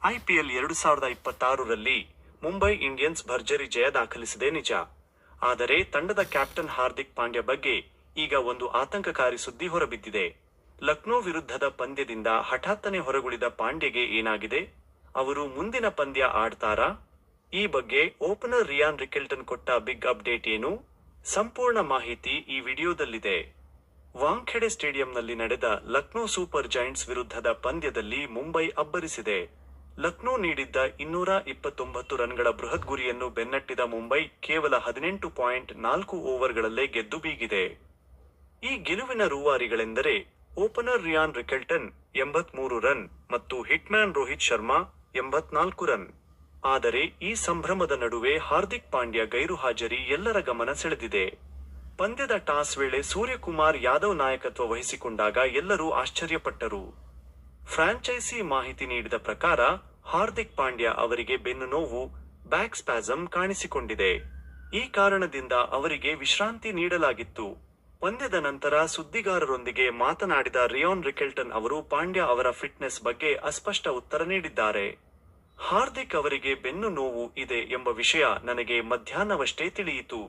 IPL 2026ರಲ್ಲಿ Mumbai Indians ಭರ್ಜರಿ ಜಯ ದಾಖಲಿಸಿದೆ ನಿಜ. ಆದರೆ ತಂಡದ ಕ್ಯಾಪ್ಟನ್ ಹಾರ್ದಿಕ್ ಪಾಂಡ್ಯ ಬಗ್ಗೆ ಈಗ ಒಂದು ಆತಂಕಕಾರಿ ಸುದ್ದಿ ಹೊರಬಿದ್ದಿದೆ. ಲಕ್ನೋ ವಿರುದ್ಧದ ಪಂದ್ಯದಿಂದ ಹಠಾತ್ತನೆ ಹೊರಗುಳಿದ ಪಾಂಡ್ಯಗೆ ಏನಾಗಿದೆ? ಅವರು ಮುಂದಿನ ಪಂದ್ಯ ಆಡ್ತಾರಾ? ಈ ಬಗ್ಗೆ ಓಪನರ್ ರಿಯಾನ್ ರಿಕೆಲ್ಟನ್ ಕೊಟ್ಟ ಬಿಗ್ ಅಪ್ಡೇಟ್ ಏನು? ಸಂಪೂರ್ಣ ಮಾಹಿತಿ ಈ ವಿಡಿಯೋದಲ್ಲಿದೆ. ವಾಂಖೆಡೆ ಸ್ಟೇಡಿಯಂನಲ್ಲಿ ನಡೆದ ಲಕ್ನೋ ಸೂಪರ್ ಜೈಂಟ್ಸ್ ವಿರುದ್ಧದ ಪಂದ್ಯದಲ್ಲಿ ಮುಂಬೈ ಅಬ್ಬರಿಸಿದೆ. ಲಕ್ನೋ ನೀಡಿದ್ದ 229 ರನ್ಗಳ ಬೃಹತ್ ಗುರಿಯನ್ನು ಬೆನ್ನಟ್ಟಿದ ಮುಂಬೈ ಕೇವಲ 18.4 ಓವರ್ಗಳಲ್ಲೇ ಗೆದ್ದು ಬೀಗಿದೆ. ಈ ಗೆಲುವಿನ ರೂವಾರಿಗಳೆಂದರೆ ಓಪನರ್ ರಿಯಾನ್ ರಿಕೆಲ್ಟನ್ 83 ರನ್ ಮತ್ತು ಹಿಟ್ಮ್ಯಾನ್ ರೋಹಿತ್ ಶರ್ಮಾ 84 ರನ್. ಆದರೆ ಈ ಸಂಭ್ರಮದ ನಡುವೆ ಹಾರ್ದಿಕ್ ಪಾಂಡ್ಯ ಗೈರುಹಾಜರಿ ಎಲ್ಲರ ಗಮನ ಸೆಳೆದಿದೆ. ಪಂದ್ಯದ ಟಾಸ್ ವೇಳೆ ಸೂರ್ಯಕುಮಾರ್ ಯಾದವ್ ನಾಯಕತ್ವ ವಹಿಸಿಕೊಂಡಾಗ ಎಲ್ಲರೂ ಆಶ್ಚರ್ಯಪಟ್ಟರು. ಫ್ರಾಂಚೈಸಿ ಮಾಹಿತಿ ನೀಡಿದ ಪ್ರಕಾರ ಹಾರ್ದಿಕ್ ಪಾಂಡ್ಯ ಅವರಿಗೆ ಬೆನ್ನು ನೋವು, ಬ್ಯಾಕ್ ಸ್ಪ್ಯಾಸಮ್ ಕಾಣಿಸಿಕೊಂಡಿದೆ. ಈ ಕಾರಣದಿಂದ ಅವರಿಗೆ ವಿಶ್ರಾಂತಿ ನೀಡಲಾಗಿತ್ತು. ಪಂದ್ಯದ ನಂತರ ಸುದ್ದಿಗಾರರೊಂದಿಗೆ ಮಾತನಾಡಿದ ರಿಯಾನ್ ರಿಕೆಲ್ಟನ್ ಅವರು ಪಾಂಡ್ಯ ಅವರ ಫಿಟ್ನೆಸ್ ಬಗ್ಗೆ ಅಸ್ಪಷ್ಟ ಉತ್ತರ ನೀಡಿದ್ದಾರೆ. ಹಾರ್ದಿಕ್ ಅವರಿಗೆ ಬೆನ್ನು ನೋವು ಇದೆ ಎಂಬ ವಿಷಯ ನನಗೆ ಮಧ್ಯಾಹ್ನವಷ್ಟೇ ತಿಳಿಯಿತು.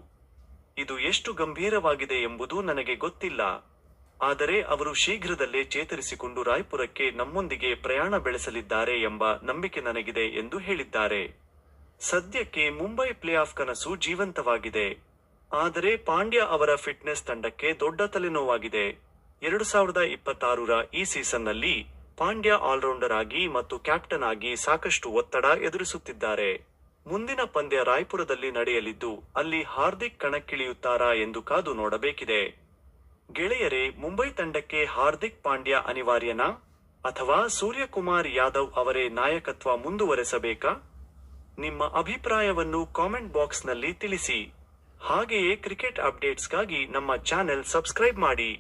ಇದು ಎಷ್ಟು ಗಂಭೀರವಾಗಿದೆ ಎಂಬುದು ನನಗೆ ಗೊತ್ತಿಲ್ಲ. ಆದರೆ ಅವರು ಶೀಘ್ರದಲ್ಲೇ ಚೇತರಿಸಿಕೊಂಡು ರಾಯ್ಪುರಕ್ಕೆ ನಮ್ಮೊಂದಿಗೆ ಪ್ರಯಾಣ ಬೆಳೆಸಲಿದ್ದಾರೆ ಎಂಬ ನಂಬಿಕೆ ನನಗಿದೆ ಎಂದು ಹೇಳಿದ್ದಾರೆ. ಸದ್ಯಕ್ಕೆ ಮುಂಬೈ ಪ್ಲೇಆಫ್ ಕನಸು ಜೀವಂತವಾಗಿದೆ. ಆದರೆ ಪಾಂಡ್ಯ ಅವರ ಫಿಟ್ನೆಸ್ ತಂಡಕ್ಕೆ ದೊಡ್ಡ ತಲೆನೋವಾಗಿದೆ. 2026ರ ಈ ಸೀಸನ್ನಲ್ಲಿ ಪಾಂಡ್ಯ ಆಲ್ರೌಂಡರ್ ಆಗಿ ಮತ್ತು ಕ್ಯಾಪ್ಟನ್ ಆಗಿ ಸಾಕಷ್ಟು ಒತ್ತಡ ಎದುರಿಸುತ್ತಿದ್ದಾರೆ. ಮುಂದಿನ ಪಂದ್ಯ ರಾಯ್ಪುರದಲ್ಲಿ ನಡೆಯಲಿದ್ದು ಅಲ್ಲಿ ಹಾರ್ದಿಕ್ ಕಣಕ್ಕಿಳಿಯುತ್ತಾರಾ ಎಂದು ಕಾದು ನೋಡಬೇಕಿದೆ. ಗೆಳೆಯರೇ, ಮುಂಬೈ ತಂಡಕ್ಕೆ ಹಾರ್ದಿಕ್ ಪಾಂಡ್ಯ ಅನಿವಾರ್ಯನಾ? ಅಥವಾ ಸೂರ್ಯಕುಮಾರ್ ಯಾದವ್ ಅವರೇ ನಾಯಕತ್ವ ಮುಂದುವರೆಸಬೇಕಾ? ನಿಮ್ಮ ಅಭಿಪ್ರಾಯವನ್ನು ಕಾಮೆಂಟ್ ಬಾಕ್ಸ್ನಲ್ಲಿ ತಿಳಿಸಿ. ಹಾಗೆಯೇ ಕ್ರಿಕೆಟ್ ಅಪ್ಡೇಟ್ಸ್ಗಾಗಿ ನಮ್ಮ ಚಾನೆಲ್ ಸಬ್ಸ್ಕ್ರೈಬ್ ಮಾಡಿ.